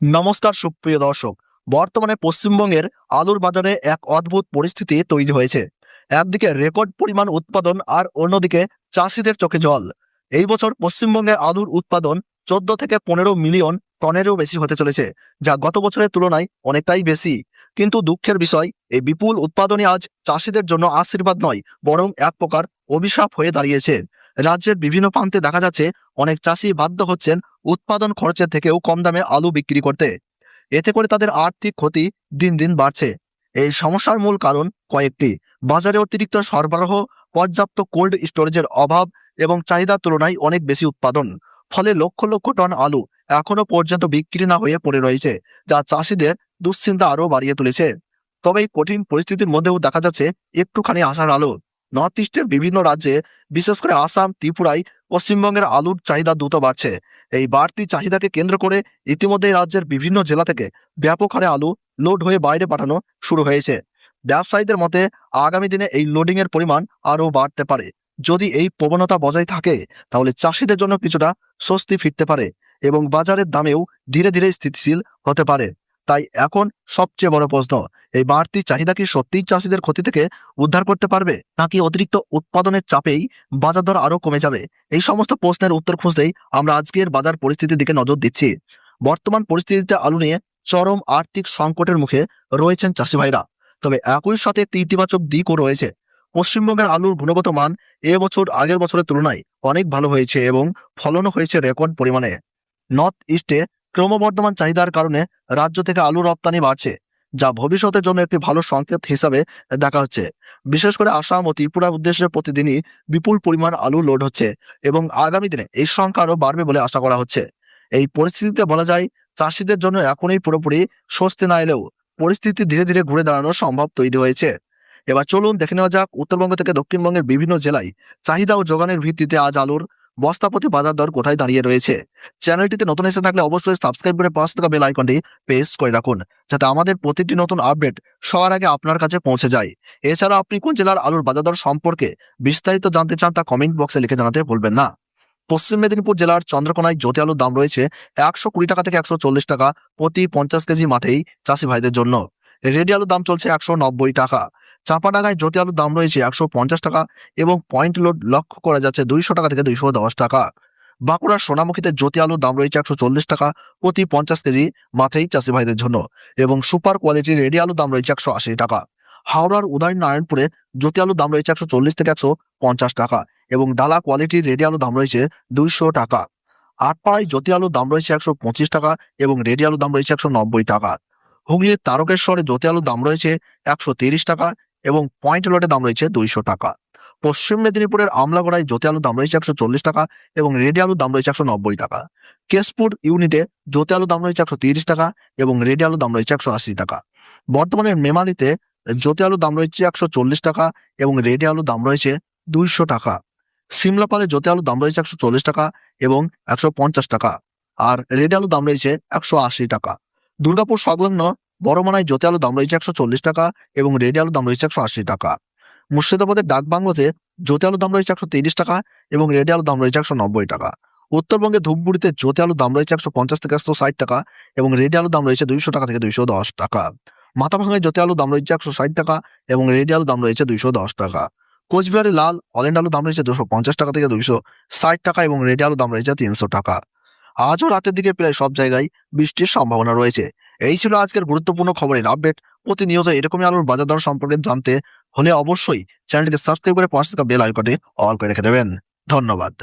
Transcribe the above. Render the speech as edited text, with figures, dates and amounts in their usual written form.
নমস্কার সুপ্রিয় দর্শক। বর্তমানে পশ্চিমবঙ্গের আলুর বাজারে এক অদ্ভুত পরিস্থিতি তৈরি হয়েছে। একদিকে রেকর্ড পরিমাণ উৎপাদন আর অন্যদিকে চাষিদের চোখে জল। এই বছর পশ্চিমবঙ্গে আলুর উৎপাদন 14 থেকে 15 মিলিয়ন টনেরও বেশি হতে চলেছে, যা গত বছরের তুলনায় অনেকটাই বেশি। কিন্তু দুঃখের বিষয়, এই বিপুল উৎপাদনই আজ চাষিদের জন্য আশীর্বাদ নয়, বরং এক প্রকার অভিশাপ হয়ে দাঁড়িয়েছে। রাজ্যের বিভিন্ন প্রান্তে দেখা যাচ্ছে অনেক চাষি বাধ্য হচ্ছেন উৎপাদন খরচের থেকেও কম দামে আলু বিক্রি করতে। এতে করে তাদের আর্থিক ক্ষতি দিন দিন বাড়ছে। এই সমস্যার মূল কারণ কয়েকটি: বাজারে অতিরিক্ত সরবরাহ, পর্যাপ্ত কোল্ড স্টোরেজের অভাব এবং চাহিদার তুলনায় অনেক বেশি উৎপাদন। ফলে লক্ষ লক্ষ টন আলু এখনো পর্যন্ত বিক্রি না হয়ে পড়ে রয়েছে, যা চাষিদের দুশ্চিন্তা আরও বাড়িয়ে তুলেছে। তবে এই কঠিন পরিস্থিতির মধ্যেও দেখা যাচ্ছে একটুখানি আশার আলো। নর্থ ইস্টের বিভিন্ন রাজ্যে, বিশেষ করে আসাম, ত্রিপুরায় পশ্চিমবঙ্গের আলুর চাহিদা দ্রুত বাড়ছে। এই বাড়তি চাহিদাকে কেন্দ্র করে ইতিমধ্যে রাজ্যের বিভিন্ন জেলা থেকে ব্যাপক হারে আলু লোড হয়ে বাইরে পাঠানো শুরু হয়েছে। ব্যবসায়ীদের মতে আগামী দিনে এই লোডিং এর পরিমাণ আরও বাড়তে পারে। যদি এই প্রবণতা বজায় থাকে, তাহলে চাষিদের জন্য কিছুটা স্বস্তি ফিরতে পারে এবং বাজারের দামেও ধীরে ধীরে স্থিতিশীল হতে পারে। তাই এখন সবচেয়ে বড় প্রশ্ন, এই বাড়তি চাহিদা কি সত্যিই চাষিদের ক্ষতি থেকে উদ্ধার করতে পারবে, নাকি অতিরিক্ত উৎপাদনের চাপেই বাজার দর আরও কমে যাবে? এই সমস্ত প্রশ্নের উত্তর খুঁজতেই আমরা আজকের বাজার পরিস্থিতির দিকে নজর দিচ্ছি। বর্তমান পরিস্থিতিতে আলু নিয়ে চরম আর্থিক সংকটের মুখে রয়েছেন চাষি ভাইরা। তবে একই সাথে একটি ইতিবাচক দিকও রয়েছে। পশ্চিমবঙ্গের আলুর গুণগত মান এবছর আগের বছরের তুলনায় অনেক ভালো হয়েছে এবং ফলনও হয়েছে রেকর্ড পরিমাণে। নর্থ ইস্টে ক্রমবর্ধমান চাহিদার কারণে রাজ্য থেকে আলু রপ্তানি বাড়ছে, যা ভবিষ্যতের জন্য একটি ভালো সংকেত হিসাবে দেখা হচ্ছে। বিশেষ করে আসাম ও ত্রিপুরার উদ্দেশ্যে প্রতিদিনই বিপুল পরিমাণ আলু লোড হচ্ছে এবং আগামী দিনে এই সংখ্যা আরও বাড়বে বলে আশা করা হচ্ছে। এই পরিস্থিতিতে বলা যায়, চাষিদের জন্য এখনই পুরোপুরি স্বস্তি না এলেও পরিস্থিতি ধীরে ধীরে ঘুরে দাঁড়ানো সম্ভব তৈরি হয়েছে। এবার চলুন দেখে নেওয়া যাক উত্তরবঙ্গ থেকে দক্ষিণবঙ্গের বিভিন্ন জেলায় চাহিদা ও যোগানের ভিত্তিতে আজ আলুর বস্তাপ্রতি বাজার দর কোথায় দাঁড়িয়ে রয়েছে। চ্যানেলটিতে নতুন এসে থাকলে অবশ্যই সাবস্ক্রাইব করে পাশে থাকা বেল আইকনটি প্রেস করে রাখুন, যাতে আমাদের প্রতিটি নতুন আপডেট সবার আগে আপনার কাছে পৌঁছে যায়। এছাড়া আপনি কোন জেলার আলুর বাজার দর সম্পর্কে বিস্তারিত জানতে চান, তা কমেন্ট বক্সে লিখে জানাতে ভুলবেন না। পশ্চিম মেদিনীপুর জেলার চন্দ্রকোনায় জ্যোতি আলুর দাম রয়েছে 120 টাকা থেকে 140 টাকা প্রতি 50 কেজি মাঠেই চাষি ভাইদের জন্য। রেডি আলুর দাম চলছে 190 টাকা। চাঁপাডাঙ্গায় জ্যোতি আলুর দাম রয়েছে 150 টাকা এবং পয়েন্ট লোড লক্ষ্য করা যাচ্ছে 200 টাকা থেকে 210 টাকা। বাঁকুড়ার সোনামুখীতে জ্যোতি আলুর দাম রয়েছে 140 টাকা প্রতি 50 কেজি মাঠেই চাষি ভাইদের জন্য এবং সুপার কোয়ালিটির রেডি আলুর দাম রয়েছে 180 টাকা। হাওড়ার উদয়নারায়ণপুরে জ্যোতি আলুর দাম রয়েছে 140 থেকে 150 টাকা এবং ডালা কোয়ালিটির রেডি আলুর দাম রয়েছে 200 টাকা। আটপাড়ায় জ্যোতি আলুর দাম রয়েছে 125 টাকা এবং রেডি আলুর দাম রয়েছে 190 টাকা। হুগলির তারকেশ্বরে জ্যোতি আলুর দাম রয়েছে 130 টাকা এবং পয়েন্ট লোডের দাম রয়েছে 200 টাকা। পশ্চিম মেদিনীপুরের আমলাগড়ায় জ্যোতি আলুর দাম রয়েছে 140 টাকা এবং রেডি আলুর দাম রয়েছে 190 টাকা। কেশপুর ইউনিটে জ্যোতি আলুর দাম রয়েছে 130 টাকা এবং রেডি আলুর দাম রয়েছে 180 টাকা। বর্তমানে মেমারিতে জ্যোতি আলুর দাম রয়েছে 140 টাকা এবং রেডি আলুর দাম রয়েছে 200 টাকা। সিমলাপালে জ্যোতি আলুর দাম রয়েছে 140 টাকা এবং 150 টাকা আর রেডি আলুর দাম রয়েছে 180 টাকা। দুর্গাপুর সংলগ্ন বড়মানায় জ্যোতি আলুর দাম রয়েছে 140 টাকা এবং রেডি আলুর দাম রয়েছে 180 টাকা। মুর্শিদাবাদের ডাকবাংলোতে জ্যোতি আলুর দাম রয়েছে 130 টাকা এবং রেডি আলুর দাম রয়েছে 190 টাকা। উত্তরবঙ্গে ধূপগুড়িতে জ্যোতি আলুর দাম রয়েছে 150 থেকে 160 টাকা এবং রেডি আলুর দাম রয়েছে 200 টাকা থেকে 210 টাকা। মাথাভাঙায় জ্যোতি আলুর দাম রয়েছে 160 টাকা এবং রেডি আলুর দাম রয়েছে 210 টাকা। কোচবিহারে লাল অরেঞ্জ আলুর দাম রয়েছে 250 টাকা থেকে 260 টাকা এবং রেডি আলুর দাম রয়েছে 300 টাকা। আজও রাতের দিকে প্রায় সব জায়গায় বৃষ্টির সম্ভাবনা রয়েছে। এই ছিল আজকের গুরুত্বপূর্ণ খবরের আপডেট। প্রতিনিয়ত এরকমই আলুর বাজার দর সম্পর্কে জানতে হলে অবশ্যই চ্যানেলটিকে সাবস্ক্রাইব করে পাশে থাকা বেল আইকনে অল করে রেখে দেবেন। ধন্যবাদ।